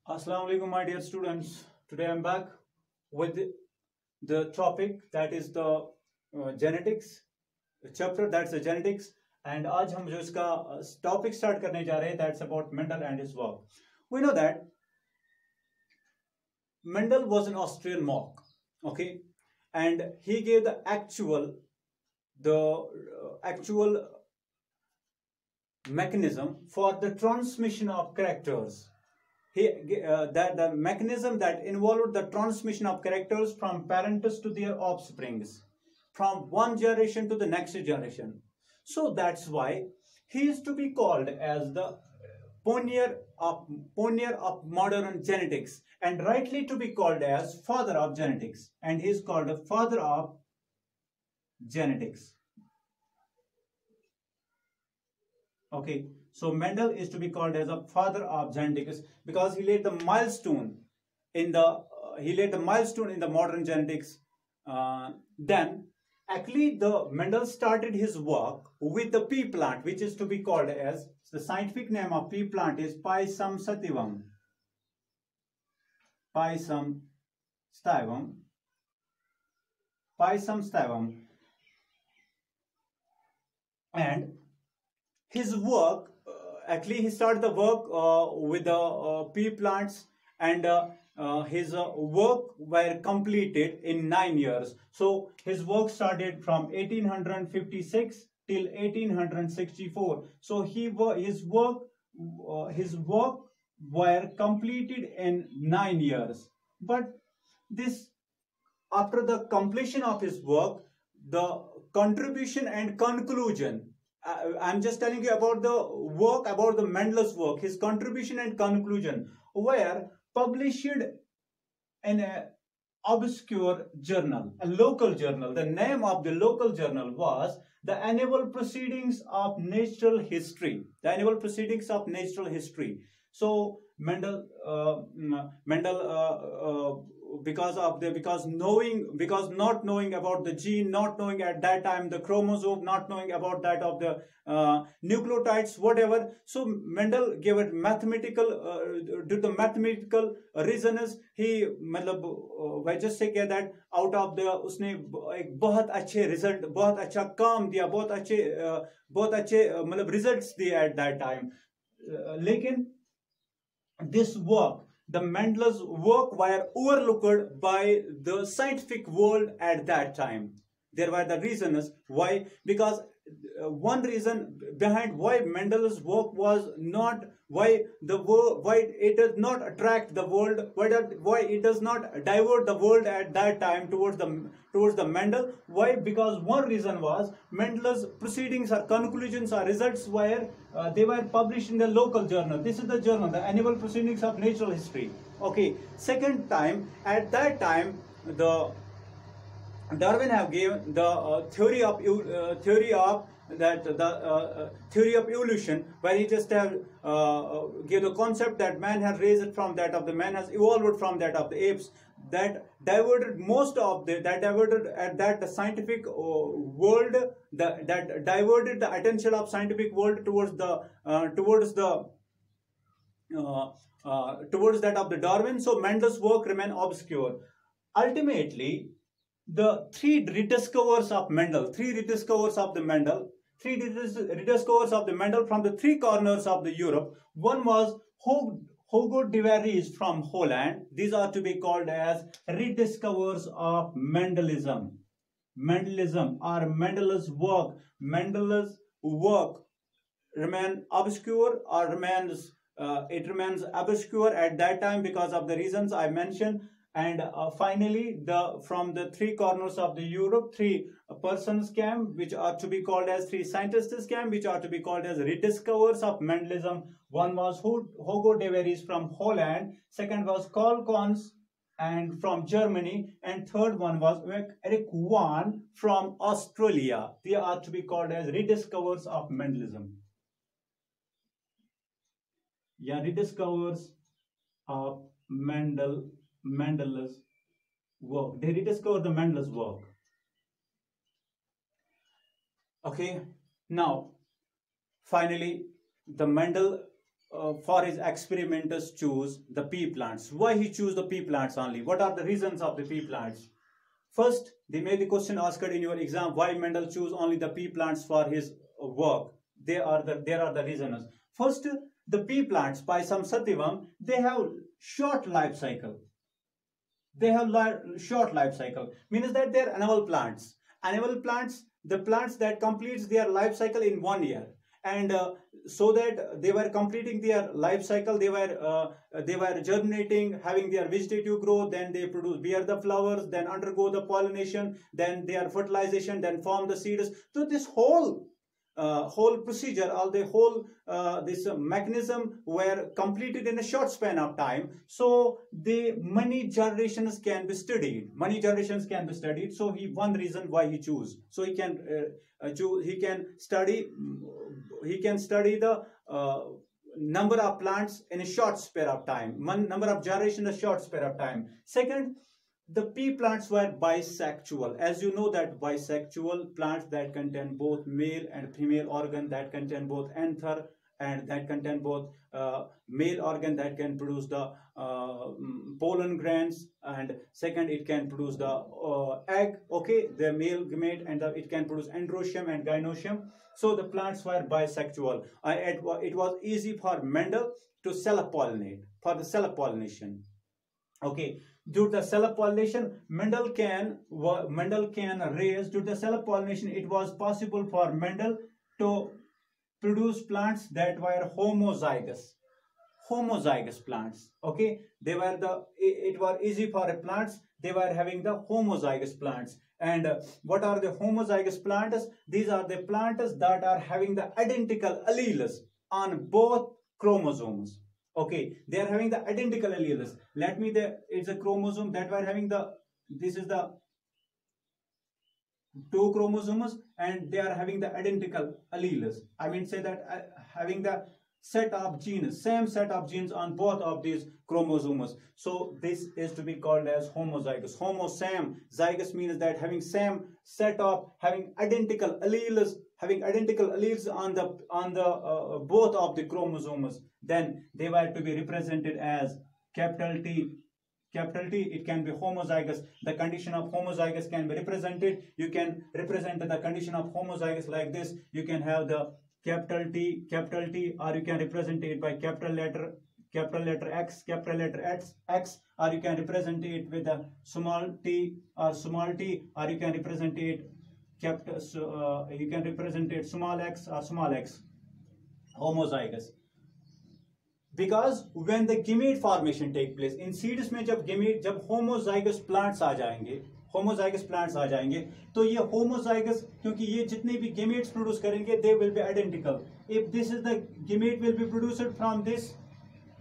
Assalamu alaikum, my dear students. Today I'm back with the topic that is the genetics chapter, that's the genetics. And आज हम जो इसका topic start करने जा रहे हैं, that's about Mendel and his work. We know that Mendel was an Austrian monk, okay, and he gave the actual mechanism for the transmission of characters. That the mechanism that involved the transmission of characters from parents to their offsprings, from one generation to the next generation. So that's why he is to be called as the pioneer of modern genetics, and rightly to be called as father of genetics, and he is called the father of genetics. Okay, so Mendel is to be called as a father of genetics because he laid the milestone in the modern genetics. Then actually the Mendel started his work with the pea plant, which is to be called as, the scientific name of pea plant is Pisum sativum. Pisum sativum. And his work, actually he started the work with the pea plants, and his work were completed in 9 years. So his work started from 1856 till 1864. So his work were completed in 9 years. But this, after the completion of his work, the contribution and conclusion, I'm just telling you about the work, about the Mendel's work, his contribution and conclusion were published in an obscure journal, a local journal. The name of the local journal was the Annual Proceedings of Natural History. The Annual Proceedings of Natural History. So Mendel, because not knowing about the gene, not knowing at that time the chromosome, not knowing about that of the nucleotides, whatever. So Mendel gave it mathematical, due to mathematical reasons, he वह just say that out of the उसने एक बहुत अच्छे result, बहुत अच्छा काम दिया, बहुत अच्छे results दिए at that time. लेकिन this work, the Mendel's work, were overlooked by the scientific world at that time. There were the reasons why, because one reason behind why Mendel's work was not, why it does not attract the world, why it does not divert the world at that time towards the Mendel. Why? Because one reason was Mendel's proceedings or conclusions or results were they were published in the local journal. This is the journal, the Annual Proceedings of Natural History. Okay. Second time, at that time, the Darwin have given the theory of evolution, where he just have gave the concept that man has raised from that of the man has evolved from that of the apes. That diverted at that the scientific world, that diverted the attention of scientific world towards that of the Darwin. So Mendel's work remained obscure. Ultimately, the three rediscoverers of the Mendel from the three corners of the Europe. One was Hugo de Vries from Holland. These are to be called as rediscoverers of Mendelism. Or Mendel's work. Mendel's work remains obscure, or remains obscure at that time because of the reasons I mentioned. And finally, from the three corners of the Europe, three persons came, which are to be called as three scientists came, which are to be called as rediscoverers of Mendelism. One was Hugo de Vries from Holland, second was Carl Kohns and from Germany, and third one was Eric Wan from Australia. They are to be called as rediscoverers of Mendelism. Yeah, rediscoverers of Mendel's work. They rediscovered the Mendel's work. Okay, now finally the Mendel for his experimenters choose the pea plants? Why he choose the pea plants only? What are the reasons of the pea plants? First, they made the question asked in your exam, why Mendel choose only the pea plants for his work? There are the reasons. First, the pea plants by some Satyavam, they have short life cycle. They have short life cycle, means that they are annual plants. Annual plants, the plants that completes their life cycle in 1 year. And so that they were completing their life cycle, they were germinating, having their vegetative growth, then they bear the flowers, then undergo the pollination, then their fertilization, then form the seeds. So this whole procedure, or the whole this mechanism were completed in a short span of time. So the many generations can be studied. Many generations can be studied. So one reason why he choose. So he can study the number of plants in a short span of time. Number of generations in a short span of time. Second, the pea plants were bisexual. As you know that bisexual plants that contain both male and female organ, that contain both anther, and that contain both male organ that can produce the pollen grains, and second it can produce the egg, okay, the male gamete, and it can produce androecium and gynoecium. So the plants were bisexual. It was easy for Mendel to self-pollinate, for the self-pollination. Okay, due to the self-pollination, Mendel can raise, due to the self-pollination, it was possible for Mendel to produce plants that were homozygous plants. Okay, it was easy for plants, they were having the homozygous plants. And what are the homozygous plants? These are the plants that are having the identical alleles on both chromosomes. Okay, they are having the identical alleles. It's a chromosome that we're having this is the 2 chromosomes, and they are having the identical alleles. I mean, say that having the set of genes, same set of genes on both of these chromosomes. So this is to be called as homozygous. Homo-same, zygous means that having same set of, having identical alleles on the both of the chromosomes. Then they were to be represented as capital T. Capital T, it can be homozygous. The condition of homozygous can be represented. You can represent the condition of homozygous like this. You can have the capital T, or you can represent it by capital letter X, capital letter X, or you can represent it with a small t, or you can represent it small x or small x. Homozygous. Because when the gamete formation take place in seeds में जब homozygous plants आ जाएंगे तो ये homozygous, क्योंकि ये जितने भी gametes produce करेंगे, they will be identical. If this is the gamete will be produced from this,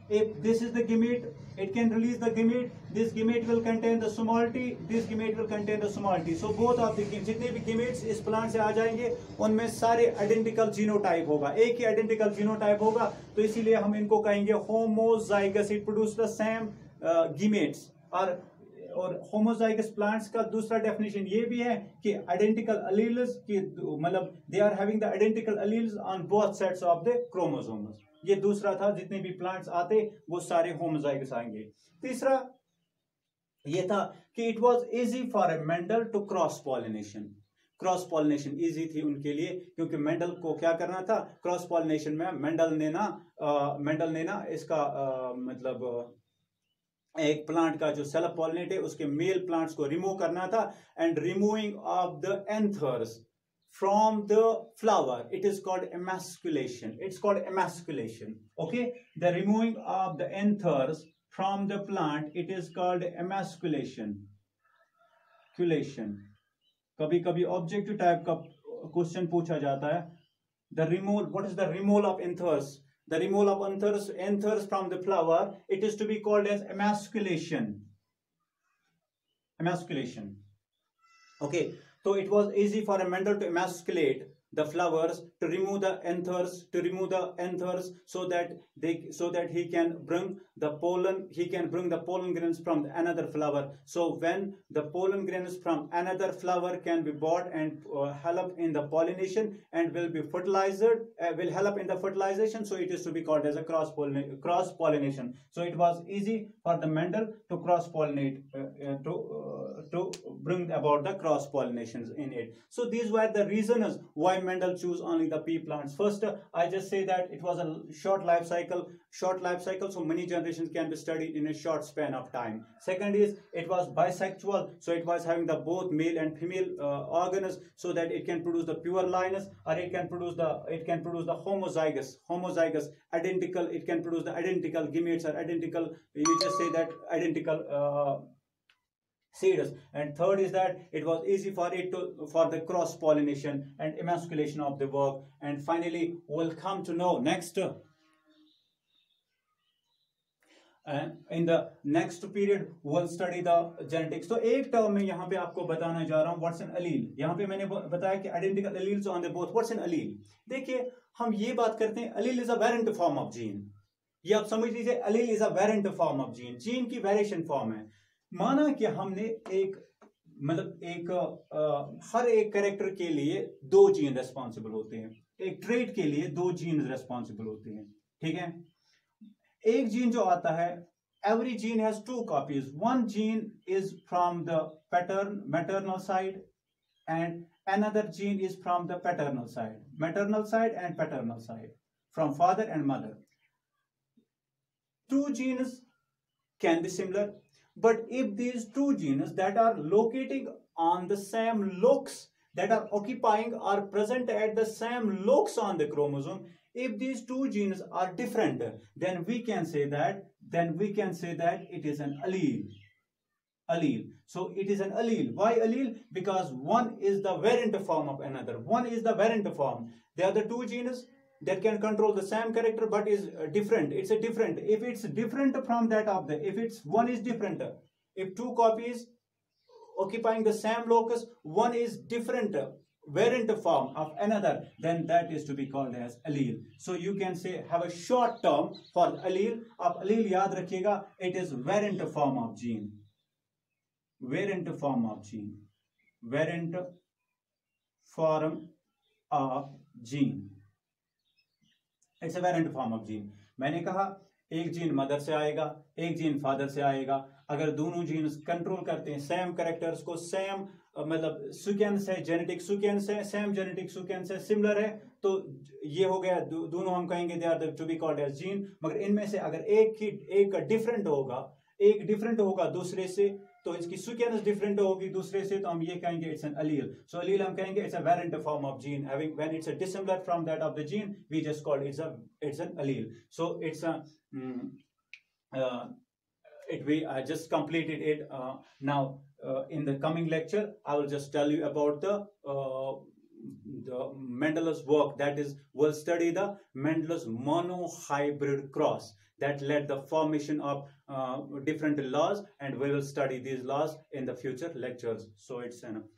if this is the gamete, it can release the gamete. This gamete will contain the small t, this gamete will contain the small t. So both of the जितने भी gametes इस plant से आ जाएंगे, उनमें सारे identical genotype होगा, एक ही identical genotype होगा. तो इसीलिए हम इनको कहेंगे homozygous. It produce the same gametes. और homozygous plants का दूसरा definition ये भी है कि identical alleles की मतलब they are having the identical alleles on both sets of the chromosomes. ये दूसरा था, जितने भी प्लांट्स आते वो सारे होमोजाइगस आएंगे. तीसरा ये था कि it was easy for a Mendel to cross pollination easy थी उनके लिए, क्योंकि मेंडल को क्या करना था, क्रॉस पॉलिनेशन में मेंडल ने ना इसका मतलब एक प्लांट का जो सेल्फ पॉलिनेट है उसके मेल प्लांट्स को रिमूव करना था. And removing of the anthers from the flower, it is called emasculation. It's called emasculation. Okay, the removing of the anthers from the plant, it is called emasculation. कभी objective type का question पूछा जाता है. The removal, what is the removal of anthers? The removal of anthers from the flower, it is to be called as emasculation. Okay. So it was easy for a Mendel to emasculate the flowers to remove the anthers, so that he can bring the pollen grains from another flower. So when the pollen grains from another flower can be bought and help in the pollination and will be fertilized, will help in the fertilization, so it is to be called as a cross pollination. So it was easy for the Mendel to cross pollinate, to bring about the cross pollinations in it. So these were the reasons why Mendel chose only the pea plants. First, I just say that it was a short life cycle, so many generations can be studied in a short span of time. Second is it was bisexual, so it was having the both male and female organs, so that it can produce the pure lines, or it can produce the homozygous identical, it can produce the identical gametes, or identical, you just say that identical seeds. And third is that it was easy for the cross pollination and emasculation of the work. And finally we'll come to know next, and in the next period we'll study the genetics. तो एक term में यहाँ पे आपको बताना जा रहा हूँ what's an allele. यहाँ पे मैंने बताया कि identical alleles on the both. What's an allele? देखिए हम ये बात करते हैं allele is a variant form of gene. ये आप समझ लीजिए allele is a variant form of gene. Gene की वेरिएशन फॉर्म है. माना कि हमने हर एक कैरेक्टर के लिए दो जीन रेस्पॉन्सिबल होते हैं, एक ट्रेट के लिए दो जीन रेस्पॉन्सिबल होते हैं, ठीक है. एक जीन जो आता है, every gene has two copies. One gene is from the maternal side and another gene is from the paternal side, maternal side and paternal side, from father and mother. Two genes can be similar, but if these two genes that are locating on the same locus, that are occupying or present at the same locus on the chromosome, if these two genes are different, then we can say that it is an allele. So it is an allele. Why allele? Because one is the variant form of another. One is the variant form. They are the two genes that can control the same character but is different. It's a different. If it's different from that of the, if it's one is different, if two copies occupying the same locus, one is different variant form of another, then that is to be called as allele. So you can say, have a short term for allele. Ab allele yaad rakhiyega, it is variant form of gene. Variant form of gene. Variant form of gene. It's a variant form of gene. मैंने कहा एक gene mother से आएगा, एक gene father से आएगा. अगर दोनों जीन्स कंट्रोल करते हैं सेम कैरेक्टर्स को, सेम मतलब सीक्वेंस है, जेनेटिक सीक्वेंस है, सेम जेनेटिक सीक्वेंस है, सिमिलर है, तो ये हो गया, दोनों हम कहेंगे they are to be called as gene. मगर इनमें से अगर एक डिफरेंट होगा दूसरे से, तो इसकी सीक्वेंस डिफरेंट होगी दूसरे से, तो हम ये कहेंगे it's an allele. So allele हम कहेंगे it's a variant form of gene. Having when it's a dissimilar from that of the gene, we just called it's an allele. So it's a I just completed it. Now in the coming lecture I will just tell you about the Mendel's work, that is we'll study the Mendel's monohybrid cross that led the formation of different laws, and we will study these laws in the future lectures. So it's enough.